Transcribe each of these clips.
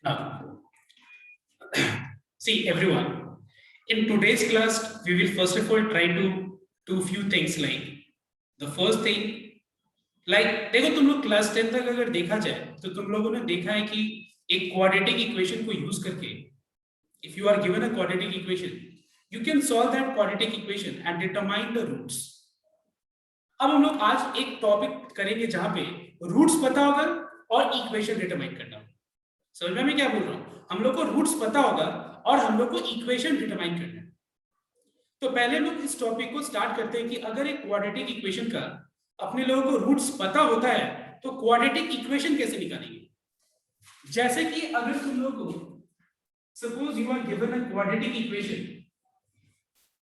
Now, see everyone, in today's class, we will first of all try to do few things like the first thing, like देखो तुम लोग class 10 तक अगर देखा जाए तो तुम लोगों ने देखा है कि एक क्वाड्रेटिक इक्वेशन को यूज करके if you are given a quadratic equation, you can solve that quadratic equation and determine the roots. अब हम लोग आज एक टॉपिक करेंगे जहां पे रूट्स पता होगा और इक्वेशन डिटरमाइन करना होगा। समझ में मैं क्या बोल रहा हूं? हम लोग को रूट्स पता होगा और हम लोग को इक्वेशन डिटरमाइन करना है। तो पहले लोग इस टॉपिक को स्टार्ट करते हैं कि अगर एक क्वाड्रेटिक इक्वेशन का अपने लोगों को रूट्स पता होता है तो क्वाड्रेटिक इक्वेशन कैसे निकालेंगे। जैसे कि अगर तुम लोग को suppose you are given a quadratic equation,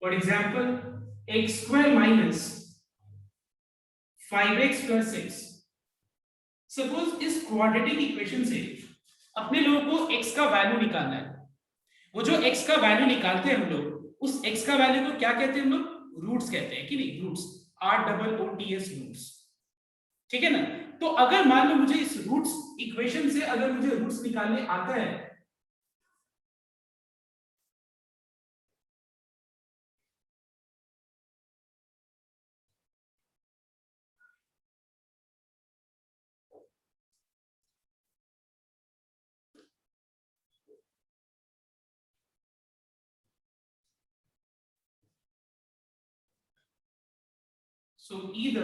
for example x square minus 5x plus 6। suppose इस quadratic equation से अपने लोगों को x का वैल्यू निकालना है। वो जो x का वैल्यू निकालते हैं हम लोग, उस x का वैल्यू को क्या कहते हैं हम लोग? रूट्स कहते हैं कि नहीं? रूट्स, ROOTS रूट्स, ठीक है ना। तो अगर मान लो मुझे इस रूट्स इक्वेशन से अगर मुझे रूट्स निकालने आता है so either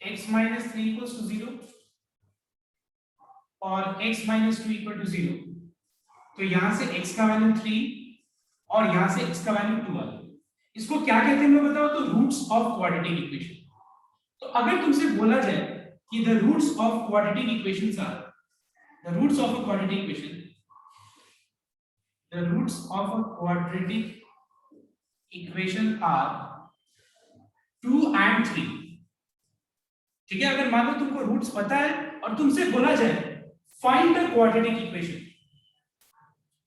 x minus 3 equals to 0 और x minus 2 equal to 0। तो यहां से x का वैल्यू 3 और यहां से x का वैल्यू 2 आ गया। इसको क्या कहते हैं मैं बताओ तो? Roots of quadratic equation. तो अगर तुमसे बोला जाए कि the roots of quadratic equations are, the roots of a quadratic equation, the roots of a quadratic equation are 2 and 3, ठीक है। अगर मान लो तुमको रूट्स पता है और तुमसे बोला जाए फाइंड द क्वाड्रेटिक इक्वेशन,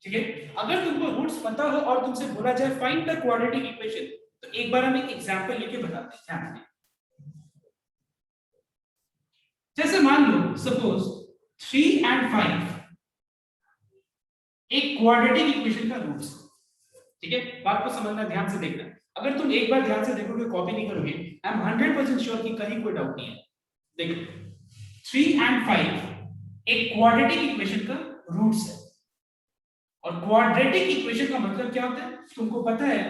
ठीक है। अगर तुमको रूट्स पता हो और तुमसे बोला जाए फाइंड द क्वाड्रेटिक इक्वेशन, तो एक बार हम एक एग्जांपल लेके बताते हैं, ध्यान दें। जैसे मान लो सपोज 3 and 5 एक क्वाड्रेटिक इक्वेशन का रूट्स, ठीक है। बात को समझना, ध्यान से देखना। अगर तुम एक बार ध्यान से देखोगे, कॉपी नहीं करोगे, आई एम 100% श्योर कि कहीं कोई डाउट नहीं है। देखो 3 and 5 एक क्वाड्रेटिक इक्वेशन का रूट्स है। और क्वाड्रेटिक इक्वेशन का मतलब क्या होता है तुमको पता है?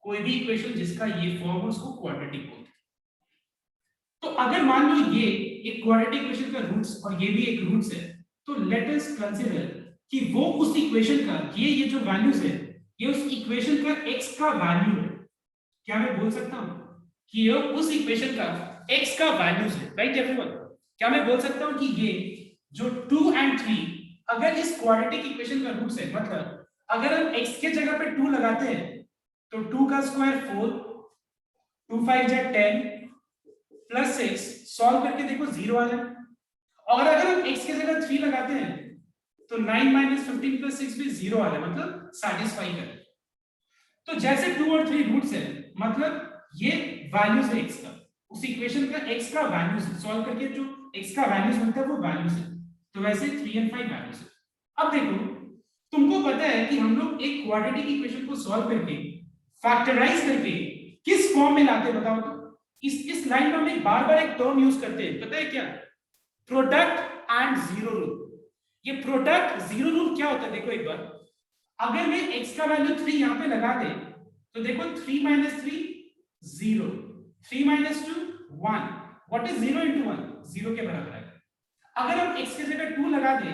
कोई भी इक्वेशन जिसका ये फॉर्म है उसको क्वाड्रेटिक बोलते हैं। तो अगर मान लो ये एक क्वाड्रेटिक इक्वेशन का रूट्स और ये भी एक रूट्स है, तो लेट अस कंसीडर कि वो उस इक्वेशन का ये जो वैल्यूज है, ये उस इक्वेशन का x का वैल्यू है। क्या मैं बोल सकता हूं कि ये उस इक्वेशन का x का वैल्यूज है, राइट एवरीवन? क्या मैं बोल सकता हूं कि ये जो 2 and 3 अगर इस क्वाड्रेटिक इक्वेशन का रूट्स है, मतलब अगर हम x के जगह पे 2 लगाते हैं तो 2 का स्क्वायर 4, 2 5 जा 10 प्लस 6, सॉल्व करके देखो 0 आ जाए। और अगर हम x के जगह 3 लगाते हैं तो 9 - 15 + 6 भी 0 आ जाए, मतलब सैटिस्फाई करे। तो जैसे 2 और 3 रूट्स है, मतलब ये वैल्यूज है x का, उस इक्वेशन का x का वैल्यूज है, सॉल्व करके जो x का वैल्यूज बनता है वो वैल्यूज है। तो वैसे 3 और 5 वैल्यूज है। अब देखो तुमको पता है कि हम लोग एक क्वाड्रेटिक इक्वेशन को सॉल्व करके फैक्टराइज करके किस फॉर्म में लाते हैं बताओ तो? इस लाइन में हम एक बार-बार एक टर्म यूज करते हैं, पता है क्या? Product and zero rule. ये प्रोडक्ट जीरो रूल क्या होता है देखो एक बार। अगर मैं x का वैल्यू 3 यहां पे लगा दे तो देखो 3 - 3 0, 3 - 2 1। What is 0 * 1? 0 के बराबर है। अगर हम x की जगह 2 लगा दे,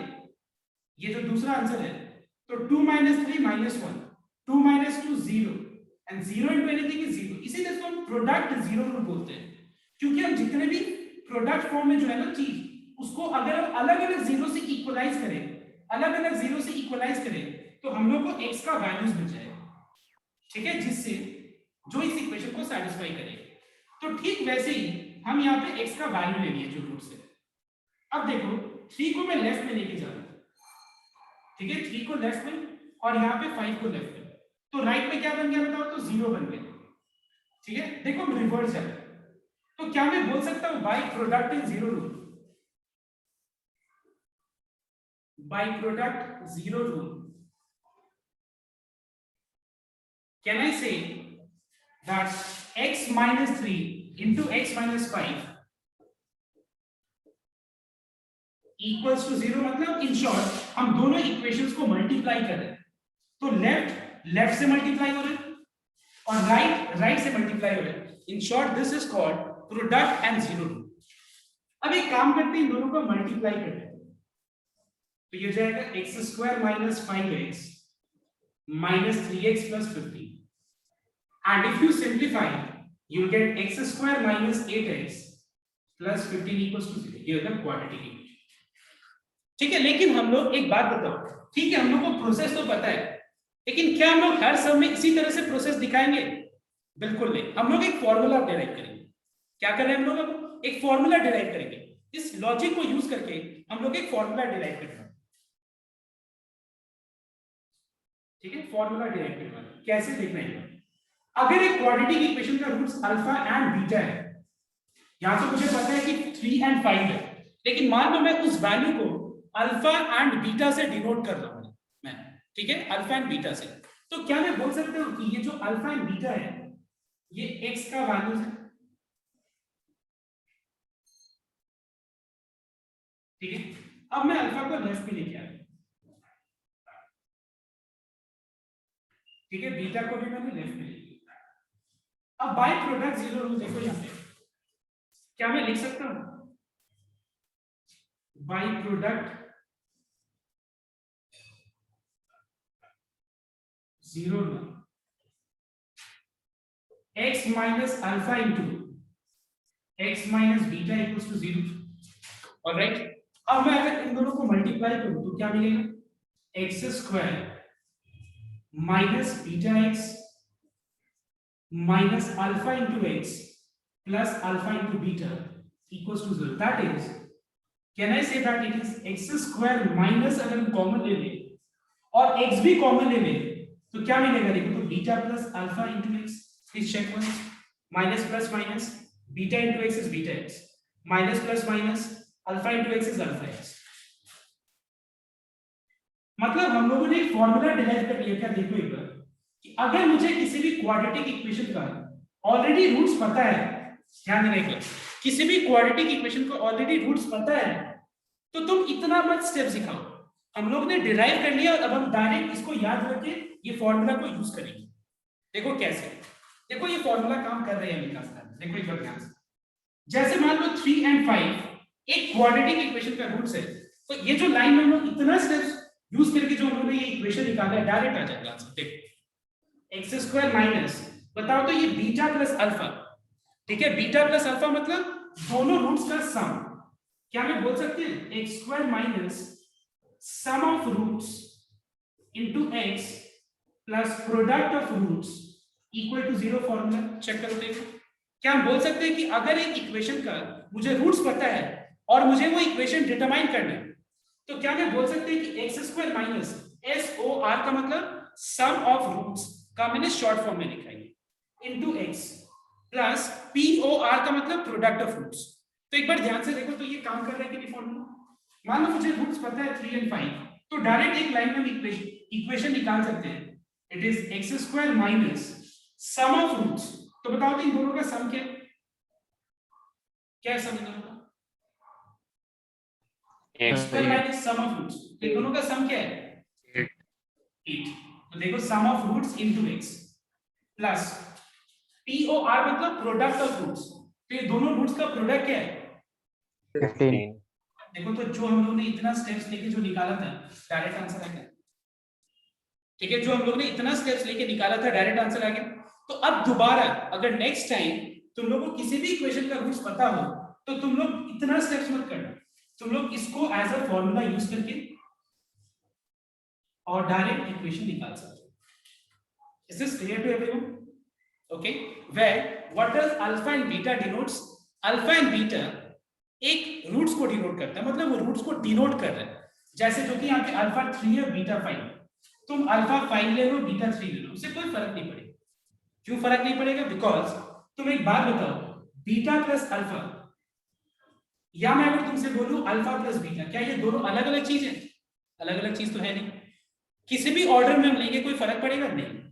ये जो दूसरा आंसर है, तो 2 - 3 - 1, 2 - 2 0 एंड 0 * एनीथिंग इज 0। इसीलिए इसको हम प्रोडक्ट जीरो रूल बोलते हैं, क्योंकि हम जितने भी प्रोडक्ट फॉर्म में जो है ना चीज, उसको अगर हम अलग-अलग जीरो से इक्वलाइज करें, अलग-अलग जीरो से इक्वलाइज करें, तो हम लोग को x का वैल्यूज मिल जाएगा, ठीक है, जिससे जो इस इक्वेशन को सैटिस्फाई करे। तो ठीक वैसे ही हम यहाँ पे x का वैल्यू ले लिए जो रूट्स है। अब देखो 3 को मैं लेफ्ट में लेके जा रहा हूं, ठीक है, 3 को लेफ्ट में और यहाँ पे 5 को लेफ्ट में, तो राइट में क्या बन गया बताओ तो? 0 बन गया, ठीक है। देखो रिवर्स है, तो क्या मैं बोल सकता हूँ by product in zero rule? by product zero rule, can I say that x minus 3 into x minus 5 equals to 0? मतलब in short हम दोनों इक्वेशंस को मल्टीप्लाई कर रहे हैं, तो लेफ्ट से मल्टीप्लाई हो रहा है और राइट से मल्टीप्लाई हो रहा है. In short this is called product and zero rule. अब एक काम करते हैं, इन दोनों को मल्टीप्लाई करते हैं, तो ये जाएगा x square minus 5x minus 3x plus 15, and if you simplify you get x square minus 8x plus 15 equals to 0. ये होगा क्वाड्रेटिक इक्वेशन. ठीक है, लेकिन हम लोग एक बात बताओ, ठीक है हम लोग को प्रोसेस तो पता है, लेकिन क्या हम लोग हर सब में इसी तरह से प्रोसेस दिखाएंगे? बिल्कुल नहीं. हम लोग एक फॉर्मूला डिराइव करेंगे. क्या कर रहे हैं हम लोग? अब एक फॉर्मूला डिराइव करेंगे. इस लॉजिक को यूज करके हम लोग एक फॉर्मूला डिराइव करेंगे. ठीक है, फॉर्मूला डिराइव करना कैसे देखना है. अगर एक क्वाड्रेटिक इक्वेशन का रूट्स अल्फा एंड बीटा है, यहां से मुझे पता है कि 3 एंड 5 है, लेकिन मान लो मैं उस वैल्यू को अल्फा एंड बीटा से डिनोट कर रहा हूं मैं. ठीक है, अल्फा एंड बीटा से. तो क्या मैं बोल सकता हूं कि ये जो अल्फा एंड बीटा है ये x का वैल्यूज है? ठीक है, अब मैं अल्फा को लेफ्ट में लेके आया. ठीक है, बीटा को भी मैंने लेफ्ट में लिया. अब बाय प्रोडक्ट जीरो रूल देखो यहां पे क्या मैं लिख सकता हूं? By product zero rule x minus alpha into x minus beta equals to 0. Alright, अब मैं अगर इन दोनों को मल्टीप्लाई करूं तो क्या मिलेगा? X square minus beta x minus alpha into x plus alpha into beta equals to 0. That is, can I say that it is x square minus, अगर हम कॉमन ले लें और एक्स भी कॉमन ले लें तो क्या मिलेगा? देखो तो beta plus alpha into x. Please check one. Minus plus minus, beta into x is beta x, minus plus minus, alpha into x is alpha x. मतलब हम लोगों ने एक फॉर्मूला डिराइव कर लिया. क्या देखो एक बार कि अगर मुझे किसी भी क्वाड्रेटिक इक्वेशन का ऑलरेडी रूट्स पता है, ध्यान देना एक बार, किसी भी क्वाड्रेटिक इक्वेशन को ऑलरेडी रूट्स पता है तो तुम इतना मत स्टेप सिखाओ. हम लोग ने डिराइव कर लिया और अब हम डायरेक्ट इसको याद रख के ये फॉर्मूला को यूज करेंगे. देखो कैसे, देखो ये फॉर्मूला काम कर रहे हैं अमिका सर. देखो एक बार ध्यान से, जैसे मान लो 3 एंड 5 एक क्वाड्रेटिक इक्वेशन का रूट्स है, तो ये जो लाइन में हम लोग इतना स्टेप्स यूज करके जो हम लोगों ने ये इक्वेशन निकाला है डायरेक्ट आ जाएगा आंसर. देखो एक्स स्क्वायर माइनस, बताओ तो ये बीटा प्लस अल्फा. ठीक है, बीटा प्लस अल्फा मतलब दोनों रूट्स का सम. क्या मैं बोल सकते हैं x square minus sum of roots into x plus product of roots equal to 0. Formula check करो. देखो क्या हम बोल सकते हैं कि अगर एक इक्वेशन का मुझे रूट्स पता है और मुझे वो इक्वेशन डिटरमाइन करना है, तो क्या मैं बोल सकते हैं कि एक्स स्क्वायर माइनस SOR का मतलब सम ऑफ रूट्स का मैंने शॉर्ट फॉर्म में लिखा है इनटू एक्स प्लस POR का मतलब प्रोडक्ट ऑफ रूट्स. तो एक बार ध्यान से देखो तो ये काम कर रहा है कि नहीं फॉर्मूला. मान लो मुझे रूट्स पता है 3 एंड 5, तो डायरेक्ट एक लाइन में इक्वेशन निकाल सकते हैं. It is x square minus sum of roots. तो बताओ तो इन दोनों का सम क्या है? क्या है सम इन दोनों का? X square minus sum of roots. इन दोनों का सम क्या है? 8. तो देखो sum of roots into x plus POR मतलब प्रोडक्ट ऑफ रूट्स. तो ये दोनों रूट्स का प्रोडक्ट क्या है? 15. देखो तो जो हम लोग ने इतना स्टेप्स लेके जो निकाला था डायरेक्ट आंसर आ गया. ठीक है, जो हम लोग ने इतना स्टेप्स लेके निकाला था डायरेक्ट आंसर आ गया. तो अब दोबारा अगर नेक्स्ट टाइम तुम लोगों को किसी भी इक्वेशन का रूट्स पता हो तो तुम लोग इतना स्टेप्स मत करना. तुम लोग इसको एज अ फॉर्मूला यूज करके और डायरेक्ट इक्वेशन निकाल सकते हो. Is this clear to everyone? Okay, where what does alpha and beta denotes? Alpha and beta एक रूट्स को डिनोट करता है, मतलब वो रूट्स को डिनोट कर रहा है. जैसे जो कि यहाँ पे अल्फा 3 है बीटा 5, तुम अल्फा 5 ले लो बीटा 3 ले लो, उससे कोई फर्क नहीं पड़ेगा. क्यों फर्क नहीं पड़ेगा? बिकॉज तुम एक बात बताओ, बीटा प्लस अल्फा या मैं अगर तुमसे बोलूं अल्फा प्लस बीटा, क्या ये दोनों अलग अलग चीज है? अलग अलग चीज तो है नहीं, किसी भी ऑर्डर में हम लेंगे कोई फर्क पड़ेगा नहीं।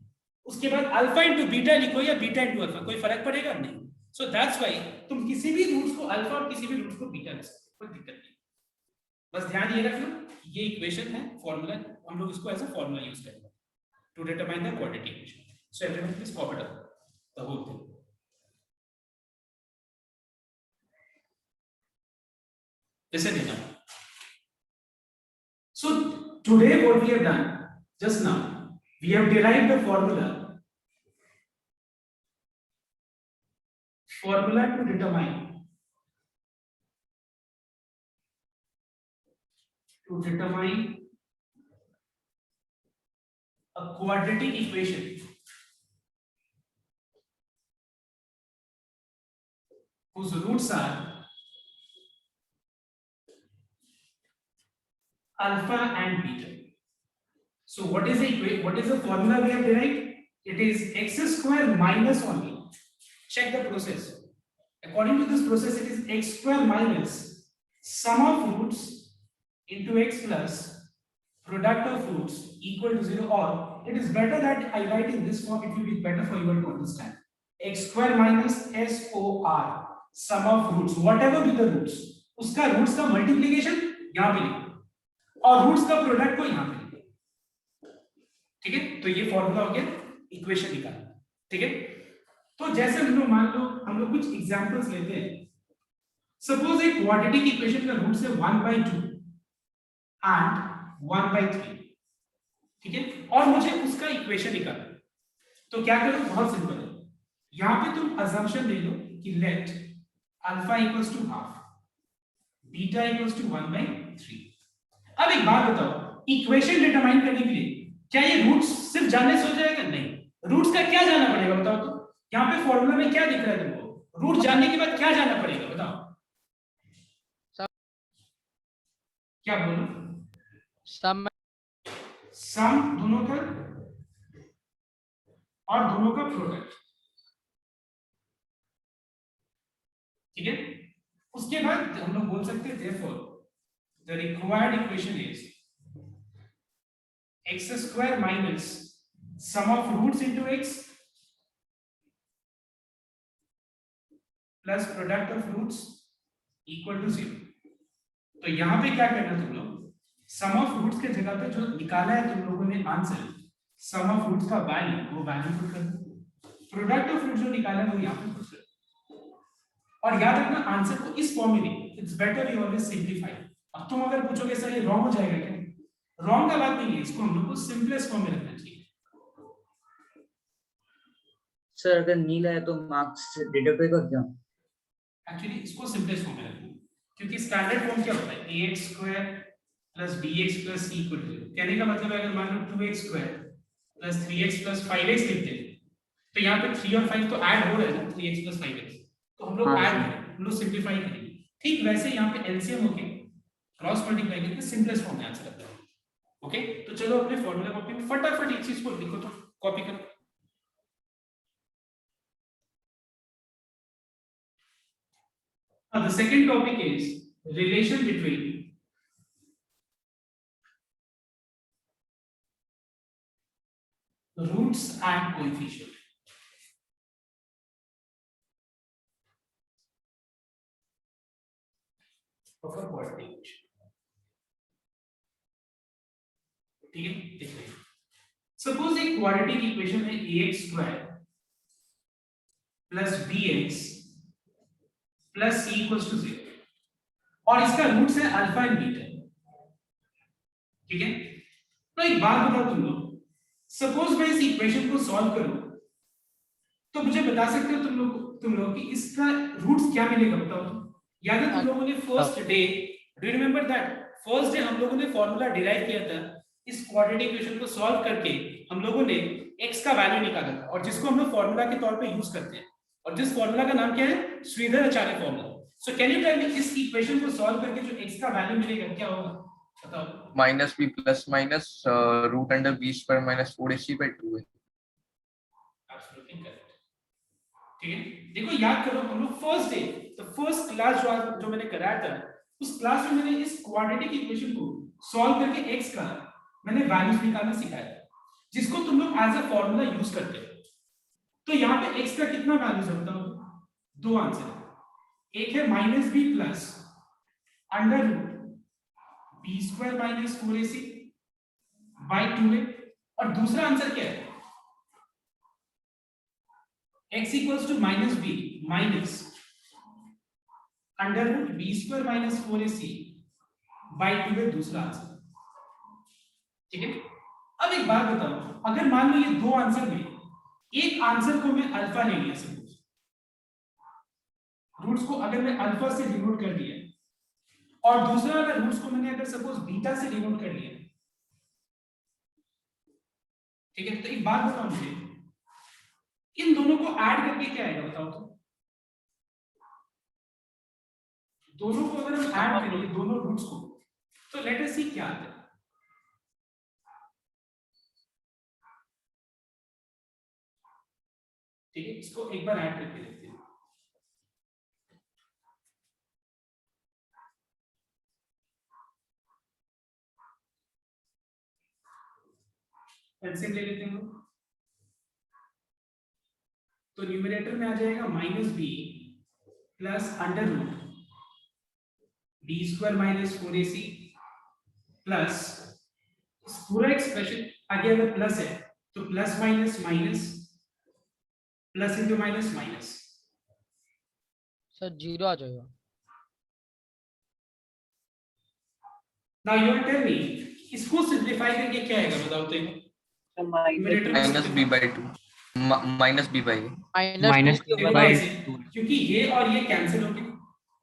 उसके बाद अल्फा इंटू बीटा लिखो या बीटा इंटू अल्फा, कोई फर्क पड़ेगा नहीं। सो दैट्स व्हाई तुम किसी भी रूट्स को अल्फा और किसी भी रूट्स को बीटा लिख सकते हो, कोई दिक्कत नहीं। बस ध्यान ये रखना, ये इक्वेशन है, फॉर्मूला, हम लोग इसको एज अ फॉर्मूला यूज करेंगे to determine the quadratic equation. So everyone please copy down the whole thing. Listen it now. So today what we have done just now, we have derived the formula to determine a quadratic equation whose roots are alpha and beta. So what is the formula we have derived? It is x square minus only. Check the process. According to this process, it is x square minus sum of roots into x plus product of roots equal to 0, or it is better that I write in this form, it will be better for you to understand. X square minus SOR, sum of roots, whatever be the roots, उसका roots का multiplication यहाँ पे लिखो और roots का product को यहां पे लिखो, ठीक है। तो ये फॉर्मूला हो गया इक्वेशन निकालना, ठीक है। तो जैसे हम लोग मान लो हम लोग कुछ एग्जांपल्स लेते हैं। सपोज एक क्वाड्रेटिक इक्वेशन का रूट्स है 1/2 एंड 1/3, ठीक है, और मुझे उसका इक्वेशन निकालना। तो क्या करो, बहुत सिंपल है, यहां पे तुम अजम्पशन ले लो कि let alpha equals to half, beta equals to 1/3। अब एक बात बताओ, इक्वेशन डिटरमाइन करने के लिए क्या ये रूट्स सिर्फ जानने से हो जाएगा? नहीं, रूट्स का क्या जानना पड़ेगा बताओ तो। यहाँ पे फॉर्मूला में क्या दिख रहा है तुमको? रूट जानने के बाद क्या जानना पड़ेगा बताओ, क्या बोलो? सम दोनों का और दोनों का प्रोडक्ट, ठीक है। उसके बाद हम लोग बोल सकते हैं therefore the required equation is x square minus sum of roots into x plus product of roots equal to 0। तो यहां पे क्या करना तुम लोग, सम ऑफ रूट्स के जगह पे जो निकाला है तुम लोगों ने आंसर, सम ऑफ रूट्स का वैल्यू, वो वैल्यू पुट कर दो, प्रोडक्ट ऑफ रूट्स जो निकाला है वो यहां पे पुट कर दो। और याद रखना आंसर को इस फॉर्म में नहीं, it's better you always simplify. अब तुम अगर पूछोगे सर ये रॉन्ग हो जाएगा क्या, रॉन्ग का बात नहीं है, इसको हम लोग को सिंपलेस्ट फॉर्म में रखना चाहिए। सर अगर नीला है तो मार्क्स डिडक्ट होगा क्या? एक्चुअली इसको सिंपलेस्ट फॉर्म में रखना, क्योंकि स्टैंडर्ड फॉर्म क्या होता है, ax square plus bx plus c equal to 0। कहने का मतलब है अगर मान लो 2x square plus 3x plus 5x लिखते हैं तो यहाँ पे 3 और 5 तो ऐड हो रहा है ना, 3x प्लस 5x, तो हम लोग ऐड करेंगे, हम लोग सिंपलीफाई करेंगे। ठीक वैसे यहाँ पे एलसीएम होके क्रॉस मल्टीप्लाई करके सिंपलेस्ट फॉर्म में आंसर आता है। ओके, तो चलो अपने फॉर्मूला कॉपी में फटाफट एक चीज को लिखो, तो कॉपी करो। Now the second topic is relation between roots and coefficient। of a quadratic equation, ठीक है। देखिए सपोज एक क्वाड्रेटिक इक्वेशन है ax square plus bx plus c equals to 0 और इसका रूट्स है अल्फा एंड बीटा, ठीक है। तो एक बात बताओ तुम लोग, सपोज मैं इस इक्वेशन को सॉल्व करूं तो मुझे बता सकते हो तुम लोग कि इसका रूट्स क्या मिलेगा बताओ तुम। याद है तुम लोगों ने first day, do you remember that first day हम लोगों ने फॉर्मूला डिराइव किया था, इस क्वाड्रेटिक इक्वेशन को सॉल्व करके हम लोगों ने x का वैल्यू निकाला था, और जिसको हम लोग फॉर्मूला के तौर पे यूज करते हैं, और जिस फॉर्मूला का नाम क्या है, श्रीधर-आचार्य formula. So can you tell me इस इक्वेशन को सॉल्व करके जो x का वैल्यू मिलेगा क्या होगा बताओ। Minus b plus minus root under b square minus 4ac/2 है। एब्सोल्युटली करेक्ट, ठीक है। देखो याद करो हम लोग फर्स्ट डे, तो फर्स्ट क्लास जो मैंने कराया था उस क्लास में मैंने इस क्वाड्रेटिक इक्वेशन को सॉल्व करके x का मैंने वैल्यूज निकालना सिखाया, जिसको तुम लोग एज अ फॉर्मूला यूज करते हो। तो यहाँ पे x का कितना वैल्यूज है बताओ? दो आंसर है, एक है minus b plus under root b square minus 4ac by 2a, और दूसरा आंसर क्या है? x equals to minus b minus under root b square minus 4ac by 2a, दूसरा आंसर। ठीक है, अब एक बात बताओ, अगर मान लो ये दो आंसर में एक आंसर को मैं अल्फा ले लिया, सपोज रूट्स को अगर मैं अल्फा से डिनोट कर दिया, और दूसरा अगर रूट्स को मैंने अगर सपोज बीटा से डिनोट कर लिया, ठीक है, तो एक बात बताओ मुझे, इन दोनों को ऐड करके क्या आएगा बताओ? तो दोनों को अगर हम ऐड करेंगे दोनों रूट्स को, तो लेट अस सी क्या आता है। ठीक है, इसको एक बार ऐड करके देखते हैं। एलसीएम ले लेते हैं, तो न्यूमरेटर में आ जाएगा minus b plus under root b square minus 4ac plus पूरा एक्सप्रेशन आगे अगर प्लस है तो plus minus minus plus into minus minus. Sir 0 आ जाएगा। नाउ यू टेल मी, इसको सिंपलीफाई करके क्या आएगा बताओ? तो minus B by 2 minus B by minus क्योंकि ये और ये कैंसिल हो गए,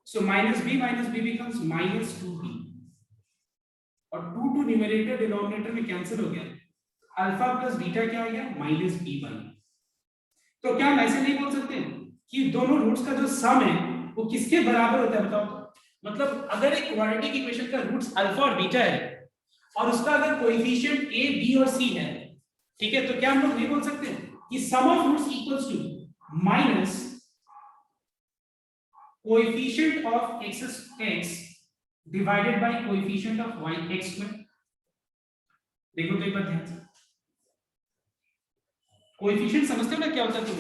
so minus b becomes minus 2b, और 2 टू न्यूमरेटर डिनोमिनेटर में कैंसिल हो गया, अल्फा प्लस बीटा क्या हो गया? Minus B by. तो क्या हम ऐसे नहीं बोल सकते कि दोनों रूट्स का जो सम है वो किसके बराबर होता है बताओ? तो मतलब अगर एक क्वाड्रेटिक इक्वेशन का रूट्स अल्फा और बीटा है और उसका अगर कोएफिशिएंट a b और c है, ठीक है, तो क्या हम लोग नहीं बोल सकते कि sum of roots equals to minus coefficient of x divided by coefficient of y x square? देखो तो एक बार ध्यान से, कोएफिशिएंट समझते हो ना क्या होता है? तुम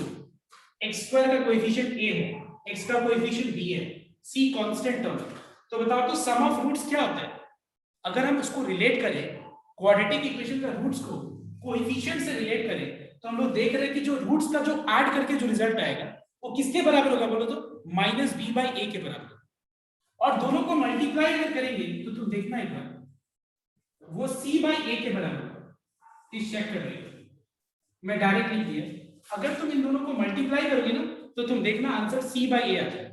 x स्क्वायर का कोएफिशिएंट a है, x का कोएफिशिएंट b है, c कांस्टेंट टर्म, तो बताओ तो सम ऑफ रूट्स क्या होता है? अगर हम उसको रिलेट करें क्वाड्रेटिक इक्वेशन का रूट्स को कोएफिशिएंट से रिलेट करें, तो हम लोग देख रहे हैं कि जो रूट्स का जो ऐड करके जो रिजल्ट आएगा वो किसके बराबर होगा बोलो तो? माइनस बी बाई ए के बराबर। और दोनों को मल्टीप्लाई अगर करेंगे तो तुम देखना एक बार, वो c बाई ए के बराबर होगा। इस चेक कर रहे हो, मैं डायरेक्ट लिख दिया, अगर तुम इन दोनों को मल्टीप्लाई करोगे ना तो तुम देखना आंसर c बाई ए आता है।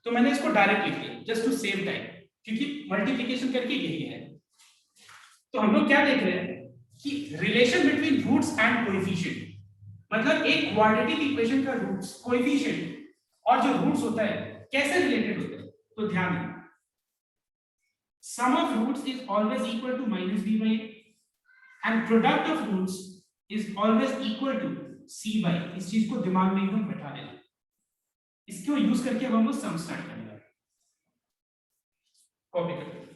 तो मैंने इसको डायरेक्ट लिख दिया जस्ट टू सेव टाइम, क्योंकि मल्टीप्लिकेशन करके यही है। तो हम लोग क्या देख रहे हैं कि relation between roots and coefficient, मतलब एक क्वाड्रेटिक इक्वेशन का रूट्स कोएफिशिएंट और जो रूट्स होता है कैसे रिलेटेड होते हैं? तो ध्यान देना, sum of roots is always equal to minus B by and product of roots is always equal to C by. इस चीज को दिमाग में एकदम बैठा लेना, इसको यूज करके अब हम लोग सम स्टार्ट करेंगे। कॉपी करते हैं,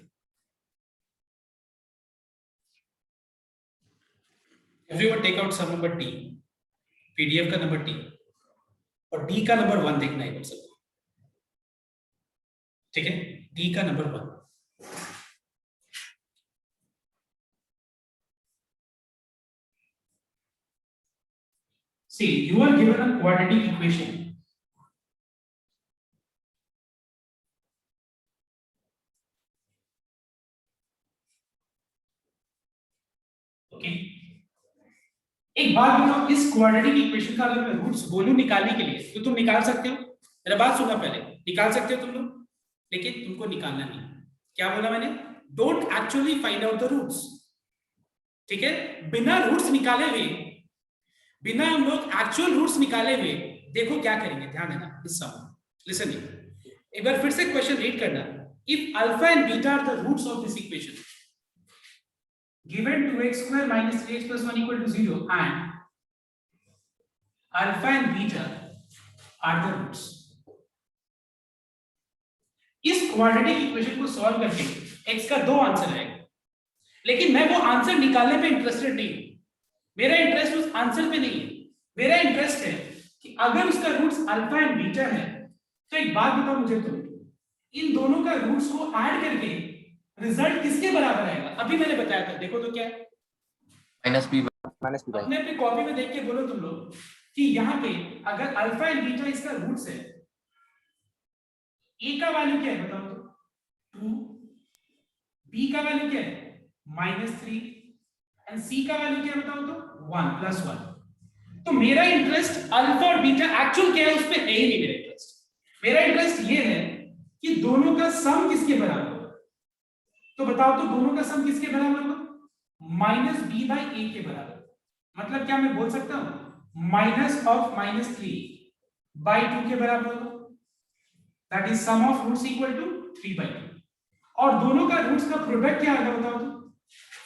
everyone take out some number T, PDF का नंबर टी, और डी का नंबर 1 देखना है सबको, ठीक है? डी का number 1। See, you are given a quadratic equation. Okay. एक बात बताओ, इस क्वाड्रेटिक इक्वेशन का अगर मैं रूट्स बोलूं निकालने के लिए तो तुम निकाल सकते हो? मेरा बात सुनना पहले, निकाल सकते हो तुम लोग, लेकिन तुमको निकालना नहीं। क्या बोला मैंने? Don't actually find out the roots, ठीक है? बिना रूट्स निकाले हुए, बिना हम लोग एक्चुअल रूट्स निकाले हुए देखो क्या करेंगे, ध्यान देना इस सम। लिसन, एक बार फिर से क्वेश्चन रीड करना। If alpha and beta are the roots of this equation given 2x square minus 3x plus 1 equal to 0 and alpha and beta are the roots, इस क्वाड्रेटिक इक्वेशन को सॉल्व करके x का दो answer आएगा, लेकिन मैं वो आंसर निकालने पे इंटरेस्टेड नहीं हूं। मेरा इंटरेस्ट उस आंसर पे नहीं है, मेरा इंटरेस्ट है कि अगर उसका रूट्स अल्फा एंड बीटा है तो एक बात बताओ मुझे तुम, इन दोनों का रूट्स को ऐड करके रिजल्ट किसके बराबर आएगा? अभी मैंने बताया था, देखो तो क्या है, माइनस बी अपने अपनी कॉपी में देख के बोलो तुम लोग कि यहाँ पे अगर अल्फा एंड बीटा इसका रूट्स है, ए का वैल्यू क्या है बताओ तो 2, बी का वैल्यू क्या है -3 एंड सी का वैल्यू क्या है बताओ तो 1 + 1। तो मेरा इंटरेस्ट अल्फा और बीटा एक्चुअल क्या है उस पे है ही नहीं मेरा इंटरेस्ट। मेरा इंटरेस्ट ये है कि दोनों का सम किसके बराबर होगा। तो बताओ तो दोनों का सम किसके बराबर होगा? -b/a के बराबर। मतलब क्या मैं बोल सकता हूं माइनस ऑफ -3/2 के बराबर होगा, that is sum of roots equal to 3/2। और दोनों का रूट्स का प्रोडक्ट क्या आएगा बताओ तो?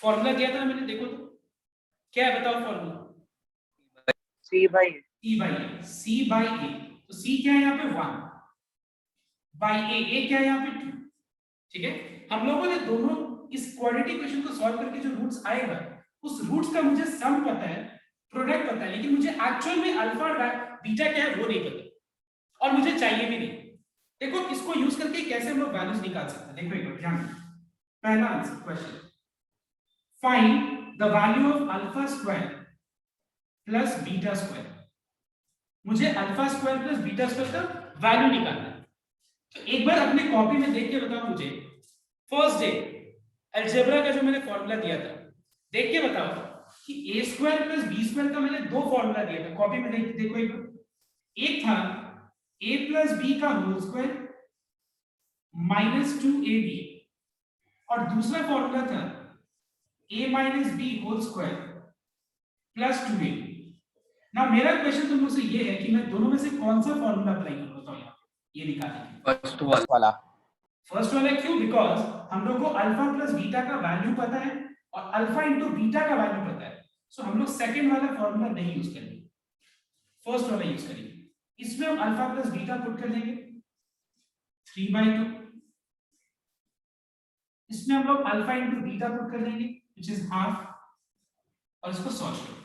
फॉर्मूला दिया था ना मैंने, देखो तो क्या है बताओ फॉर्मूला? C/A। C/A। तो C क्या है यहाँ पे 1 बाई A क्या है यहाँ पे 2। ठीक है, हम लोगों ने दोनों इस क्वाड्रेटिक इक्वेशन को सॉल्व करके जो रूट्स आएगा उस रूट्स का मुझे सम पता है, प्रोडक्ट पता है, लेकिन मुझे एक्चुअल में अल्फा और बीटा क्या है वो नहीं पता और मुझे चाहिए भी नहीं। देखो इसको यूज करके कैसे हम लोग वैल्यूज निकाल सकते हैं। देखो एक बार ध्यान, पहला answer question, find the value of alpha square plus beta square. मुझे alpha square plus beta square का वैल्यू निकालना है। तो एक बार अपने कॉपी में देख के बताओ मुझे, फर्स्ट डे अलजेब्रा का जो मैंने फॉर्मूला दिया था, देख के बताओ कि a² प्लस b² का मैंने दो फॉर्मूला दिया था, कॉपी में देखो एक बार। एक था a प्लस b का होल स्क्वायर -2ab और दूसरा फॉर्मूला था a minus b whole square plus 2ab। ना मेरा क्वेश्चन तुम लोग से ये है कि मैं दोनों में से कौन सा फॉर्मूला अप्लाई करूं बताओ यहाँ ये निकालने के लिए। फर्स्ट वाला क्यों? बिकॉज हम लोग को अल्फा प्लस बीटा का वैल्यू पता है और अल्फा इंटू बीटा का वैल्यू पता है, सो हम लोग सेकंड वाला फॉर्मूला नहीं यूज करेंगे, फर्स्ट वाला यूज करेंगे। इसमें हम अल्फा प्लस बीटा पुट कर देंगे 3/2, इसमें हम लोग अल्फा इंटू बीटा पुट कर देंगे विच इज हाफ और इसको सॉल्व करो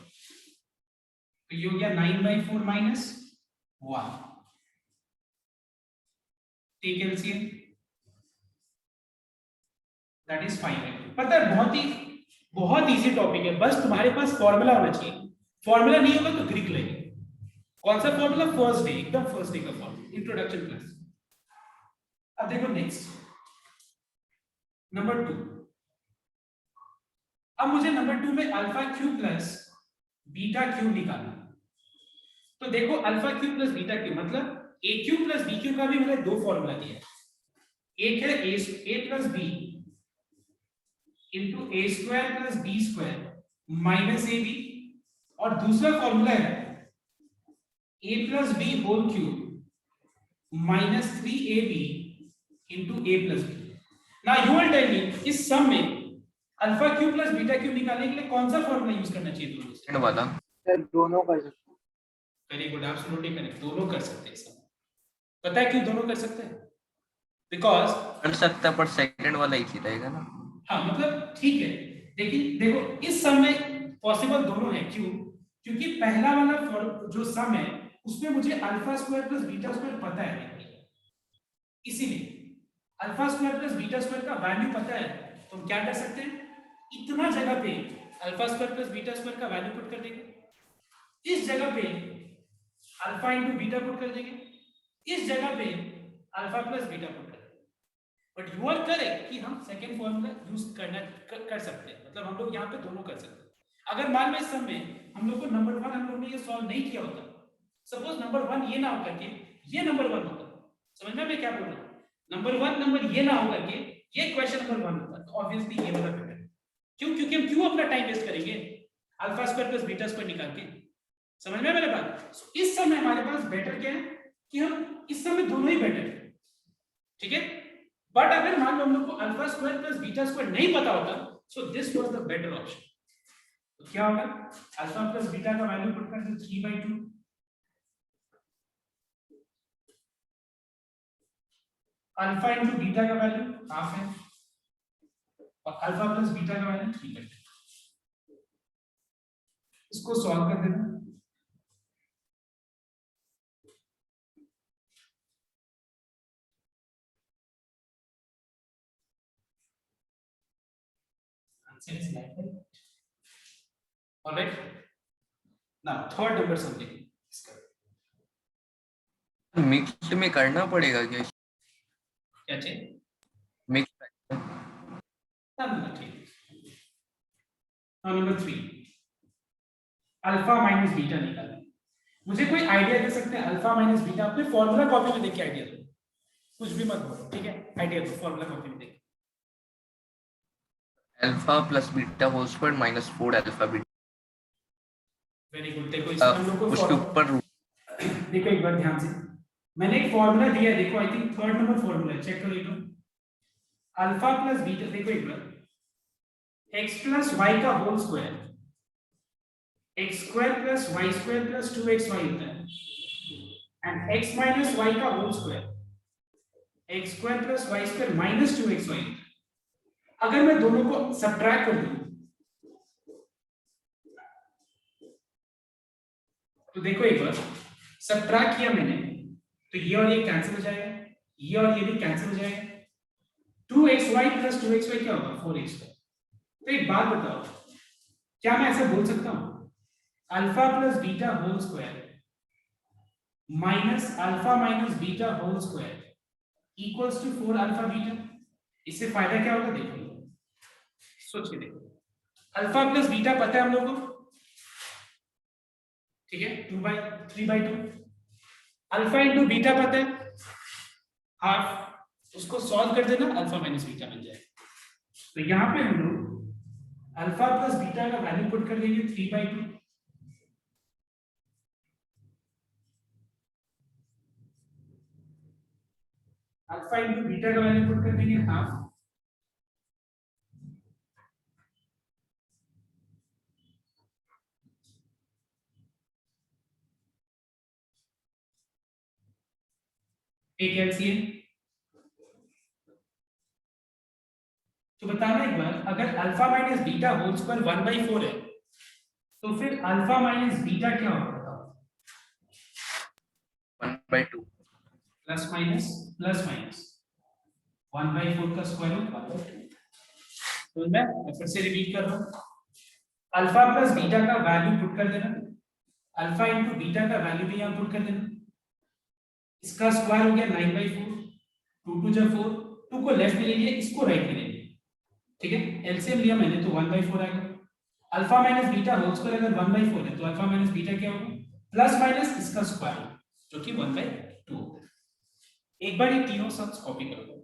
तो ये हो गया 9/4 minus 1। Take LCM that is 5/2। पता है बहुत इजी टॉपिक है, बस तुम्हारे पास फॉर्मूला होना चाहिए। फॉर्मूला नहीं होगा तो ग्रीक लेंगे। कौन सा फॉर्मूला? फर्स्ट डे, एकदम फर्स्ट डे का फॉर्मूला, इंट्रोडक्शन क्लास। अब देखो नेक्स्ट नंबर 2। अब मुझे नंबर 2 में alpha cube plus beta cube निकालना। तो देखो alpha cube plus beta cube मतलब A cube plus B cube का भी मैंने दो फॉर्मूला दिया है। एक है A plus B into A square plus B square minus A B और दूसरा फॉर्मूला है a plus B whole cube minus 3ab into a plus B. Now you will tell me इस सम में alpha cube plus beta cube निकालने के लिए कौन सा फॉर्मूला यूज करना चाहिए दोनों से? वाला सर दोनों कर सकते हैं। वेरी गुड, एब्सोल्युटली करेक्ट, दोनों कर सकते हैं सम। पता है क्यों दोनों कर सकते हैं? बिकॉज़ कर सकता है पर सेकंड वाला इजी रहेगा ना। हाँ मतलब ठीक है, लेकिन देखो इस सम में पॉसिबल दोनों है। क्यों? क्योंकि पहला वाला जो सम है उसमें मुझे alpha square plus beta square पता है, इसीलिए alpha square plus beta square का वैल्यू पता है तो हम क्या कर सकते हैं, इतना जगह पे alpha square plus beta square का वैल्यू पुट कर देंगे, इस जगह पे अल्फा इंटू बीटा पुट कर देंगे, इस जगह पे अल्फा प्लस बीटा पुट कर देंगे। बट यू आर करेक्ट कि हम सेकंड फॉर्मूला यूज कर सकते हैं, मतलब हम लोग यहाँ पे दोनों कर सकते हैं। अगर मान लो इस सम में हम लोग को नंबर 1 हम लोग ने ये सॉल्व नहीं किया होता, सपोज नंबर 1 ये ना हो करके ये नंबर 1 होता, समझ में मैं क्या बोल रहा हूँ? नंबर 1 नंबर ये ना हो करके ये क्वेश्चन नंबर 1 होता, तो ऑब्वियसली ये वाला बेटर है। क्यों? क्योंकि हम क्यों अपना टाइम वेस्ट करेंगे alpha square plus beta square निकाल के? समझ में मेरे बात? So, इस समय हमारे पास बेटर क्या है कि हम इस समय दोनों ही बेटर है, ठीक है। बट अगर मान लो हम लोग को alpha square plus beta square नहीं पता होता, so this was the better option. तो क्या होगा, अल्फा प्लस बीटा का वैल्यू पुट कर दो 3/2, अल्फा इंटू बीटा का वैल्यू हाफ है, और अल्फा प्लस बीटा का वैल्यू 3/2। इसको सॉल्व कर देना। Answer is like that. Alright, now third number something इसका मिक्स्ड में करना पड़ेगा क्या? क्या चाहिए? Mix number 3। Number 3 alpha minus beta निकालना। मुझे कोई आइडिया दे सकते हैं अल्फा माइनस बीटा? अपने फॉर्मूला कॉपी में देख के आइडिया दो, कुछ भी मत बोलो, ठीक है? आइडिया दो फॉर्मूला कॉपी में देख। Alpha plus beta whole square minus 4 alpha beta. Very good. देखो इसमें हम लोग को उसके ऊपर देखो एक बार ध्यान से, मैंने एक फॉर्मूला दिया है, देखो I think third number formula है, चेक कर लो। अल्फा प्लस बीटा, देखो एक बार, x प्लस वाई का whole square x square plus y square plus 2xy होता है, एंड x माइनस वाई का whole square x square plus y square minus 2xy होता है। अगर मैं दोनों को सब्ट्रैक्ट कर दूं तो देखो एक बार सब्ट्रैक्ट किया मैंने तो ये और ये कैंसिल हो जाएगा, ये और ये भी कैंसिल हो जाएगा। 2xy प्लस 2xy क्या होगा? 4xy। तो एक बात बताओ, क्या मैं ऐसा बोल सकता हूं alpha plus beta whole square minus alpha minus beta whole square equals to 4 alpha beta? इससे फायदा क्या होगा? देखो सोच के देखो, अल्फा प्लस बीटा पता है हम लोगों को, ठीक है, 3/2। अल्फा इंटू बीटा पता है हाफ, उसको सॉल्व कर देना, अल्फा माइनस बीटा बन जाएगा। तो यहां पे हम लोग अल्फा प्लस बीटा का वैल्यू पुट कर देंगे 3/2, अल्फा इंटू बीटा का वैल्यू पुट कर देंगे हाफ, एक एलसीएम। तो बताना एक बार, अगर alpha minus beta whole square 1/4 है तो फिर अल्फा माइनस बीटा क्या होगा? बताओ। 1/2 प्लस माइनस 1/4 का स्क्वायर रूट 1/2। तो मैं फिर से रिपीट कर रहा हूं, अल्फा प्लस बीटा का वैल्यू पुट कर देना, अल्फा इंटू बीटा का वैल्यू भी यहां पुट कर देना, इसका स्क्वायर हो गया 9/4, 2 2 जा 4, 2 को लेफ्ट में ले लिया, इसको राइट में ले लिया, ठीक है? एलसीएम लिया मैंने तो 1/4 आएगा। Alpha minus beta whole square अगर 1/4 है तो अल्फा माइनस बीटा क्या होगा? प्लस माइनस इसका स्क्वायर जो कि 1/2 होता है। एक बार ये तीनों शब्द कॉपी कर लो।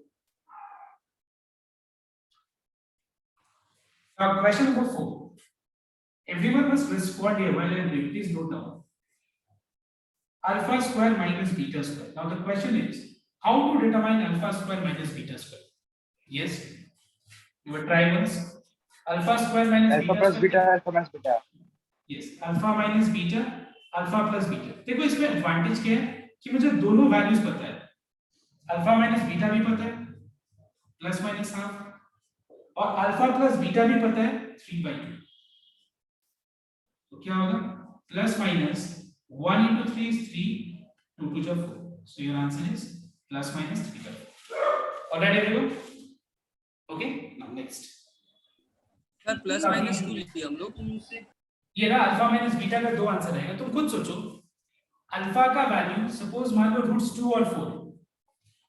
Now question number 4. Everyone must respond here while I read. Please note down. Alpha square minus beta square. Now the question is, how to determine alpha square minus beta square? Yes, you will try once. Alpha square minus alpha beta plus square. beta, alpha minus beta. Yes, alpha minus beta, alpha plus beta. देखो इसमें advantage क्या है कि मुझे दोनों values पता है, alpha minus beta भी पता है प्लस माइनस हाफ, और अल्फा प्लस बीटा भी पता है 3/2। तो क्या होगा? Plus minus 1 into 3 is 3, 2 2 is 4. So your answer is plus minus 3/2. Alright everyone? Okay, now next. Sir plus minus क्यों लिखी हम लोग? ये रहा अल्फा माइनस बीटा का दो आंसर आएगा, तुम खुद सोचो। अल्फा का वैल्यू सपोज मान लो रूट्स 2 और 4,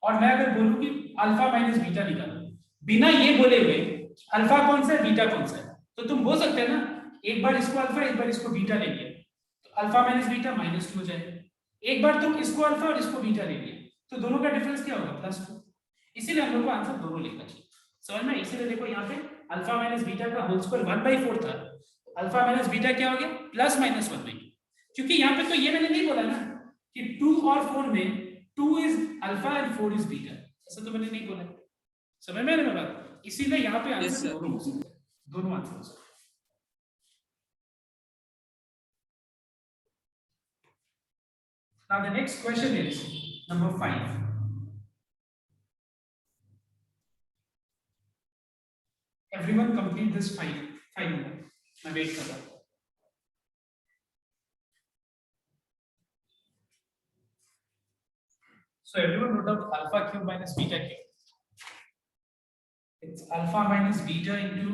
और मैं अगर बोलूं कि अल्फा माइनस बीटा निकालो बिना ये बोले हुए अल्फा कौन सा है बीटा कौन सा है, तो तुम बोल सकते हैं ना एक बार इसको अल्फा एक बार इसको बीटा ले लिया तो अल्फा माइनस बीटा -2 हो जाएगा, एक बार तुम इसको अल्फा और इसको बीटा ले लिया तो दोनों का डिफरेंस क्या होगा? +2। इसीलिए हम लोग को आंसर दोनों लिखना चाहिए, समझ में? इसीलिए देखो यहाँ पे अल्फा माइनस बीटा का होल स्क्वायर 1/4 था, अल्फा माइनस बीटा क्या हो गया? Plus minus 1/2। क्योंकि यहाँ पे तो ये मैंने नहीं बोला ना कि 2 और 4 में 2 is alpha and 4 is beta, ऐसा तो मैंने नहीं बोला, समझ में आ रहा है बात? इसीलिए यहाँ पे आंसर दोनों हो सकते हैं, दोनों आंसर हो सकते हैं। Now the next question is number 5. A everyone complete this 5 minute, मैं वेट कर रहा हूँ. So everyone wrote out alpha cube minus beta cube. It's alpha minus beta into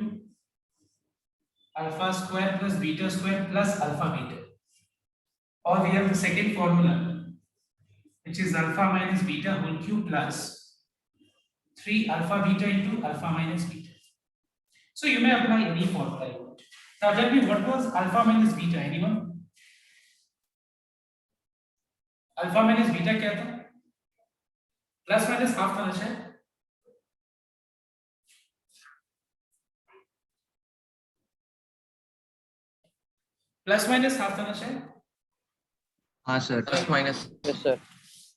alpha square plus beta square plus alpha beta. Or we have the second formula, which is alpha minus beta whole cube plus 3 alpha beta into alpha minus beta. So you may apply any formula you want. Now tell me what was alpha minus beta, anyone? Alpha minus beta क्या था? Plus minus half था ना शायद. Plus minus half था ना शायद. हाँ sir. Plus minus. Yes sir.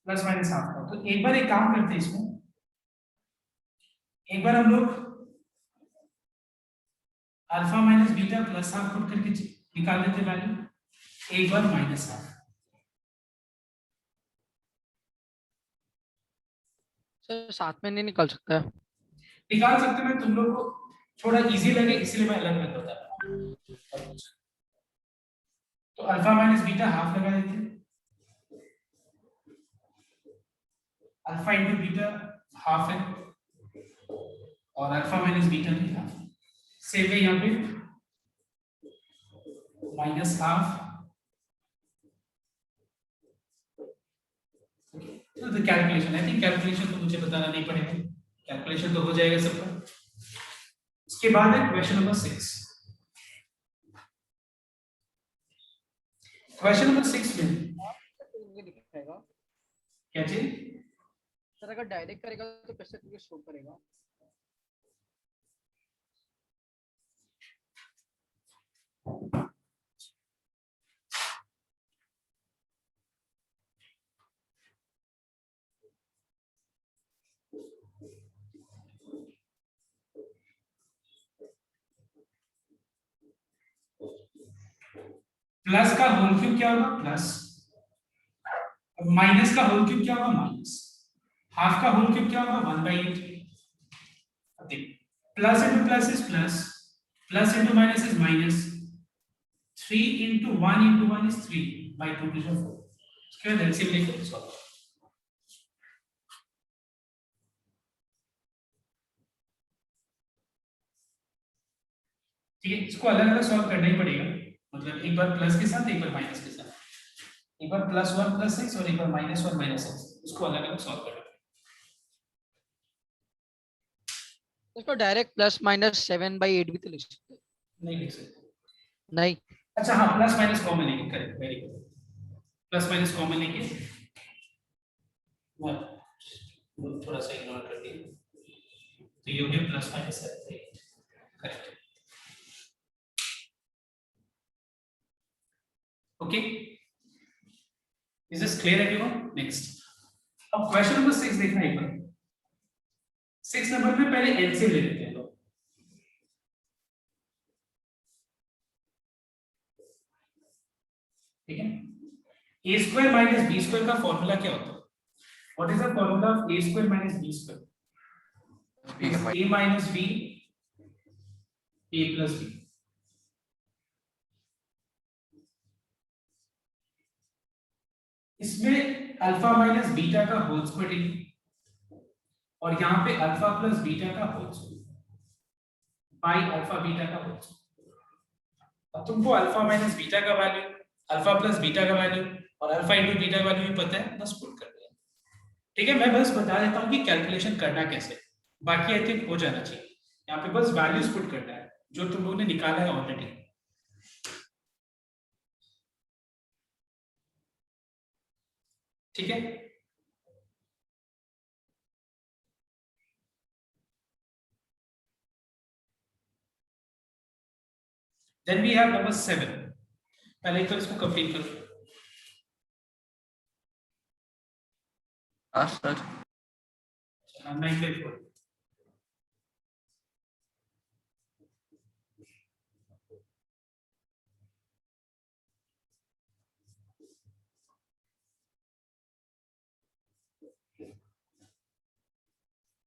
Plus minus half था. तो एक बार एक काम करते हैं इसमें. एक बार हम लोग alpha minus beta plus half put करके निकाल देते वैल्यू. एक बार माइनस हाफ. सर साथ में नहीं निकल सकता है. निकाल सकते. मैं तुम लोग को थोड़ा इजी लगे इसलिए मैं अलग अलग बता रहा हूं. तो अल्फा माइनस बीटा हाफ लगा देते हैं. अल्फा इंटू बीटा हाफ है और अल्फा माइनस बीटा भी हाफ. सेम है यहाँ पे माइनस हाफ. तो the calculation, I think calculation तो मुझे बताना नहीं पड़ेगा. कैलकुलेशन तो हो जाएगा सबका. इसके बाद है क्वेश्चन नंबर 6. क्वेश्चन नंबर 6 में दिखाएगा क्या चीज? सर अगर डायरेक्ट करेगा तो कैसे करके शो करेगा? प्लस का होल क्यूब क्या होगा? प्लस. माइनस का होल क्यूब क्या होगा? माइनस. हाफ का होल क्यूब क्या होगा? 1/8. अब देख, plus into plus is plus, plus into minus is minus. 3 into 1 into 1 is 3 by 2 to 4. इसके बाद एलसीएम लेके सॉल्व. ठीक है, इसको अलग अलग सॉल्व करना ही पड़ेगा. मतलब एक बार प्लस के साथ, एक बार माइनस के साथ. एक बार +1 + 6 और एक बार -1 -6. इसको अलग अलग सॉल्व करना. इसको डायरेक्ट +-7/8 भी तो लिख सकते हैं. नहीं लिख सकते. नहीं. अच्छा हाँ, प्लस माइनस कॉमन लेंगे. Correct, very good. Plus minus common लेंगे. थोड़ा सा इग्नोर कर दिया. तो ये हो गया +-7. Correct. Okay, is this clear everyone? Next, अब क्वेश्चन नंबर 6 देखना एक बार. 6 नंबर में पहले एलसीएम ले लेते हैं लोग. ठीक है. a² - b² का फॉर्मूला क्या होता है? What is the formula of a² - b²? a - b a + b. इसमें अल्फा माइनस बीटा का होल स्क्वायर और यहाँ पे अल्फा प्लस बीटा का whole square by alpha beta का होल स्क्वायर. अब तुमको अल्फा माइनस बीटा का वैल्यू, अल्फा प्लस बीटा का वैल्यू और अल्फा इंटू बीटा का वैल्यू भी पता है, बस पुट कर दिया. ठीक है, मैं बस बता देता हूँ कि कैलकुलेशन करना कैसे. बाकी आई थिंक हो जाना चाहिए. यहाँ पे बस वैल्यूज पुट करना है जो तुम लोगों ने निकाला है ऑलरेडी. ठीक है. Then we have number 7. पहले तो इसको कंप्लीट करो. हाँ सर. 9/4.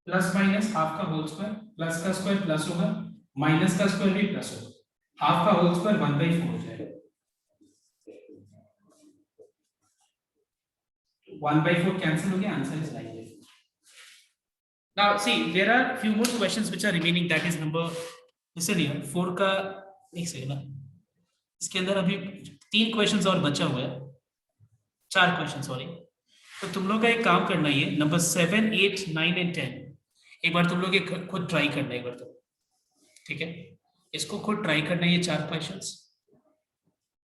प्लस माइनस हाफ का होल स्क्वायर, प्लस का स्क्वायर प्लस होगा माइनस का स्क्वायर भी प्लस हो, हाफ का होल स्क्वायर 1/4 हो जाएगा, 1/4 कैंसिल हो गया, answer is 9/4. Now see, there are few more questions which are remaining, that is number, listen here, 4 का एक सेकंड ना, इसके अंदर अभी 3 क्वेश्चंस और बचा हुआ है, 4 क्वेश्चन सॉरी. तो तुम लोग का एक काम करना है, नंबर 7, 8, 9 एंड 10 एक बार तुम लोग खुद ट्राई करना है एक बार, तो ठीक है, इसको खुद ट्राई करना है ये 4 क्वेश्चंस.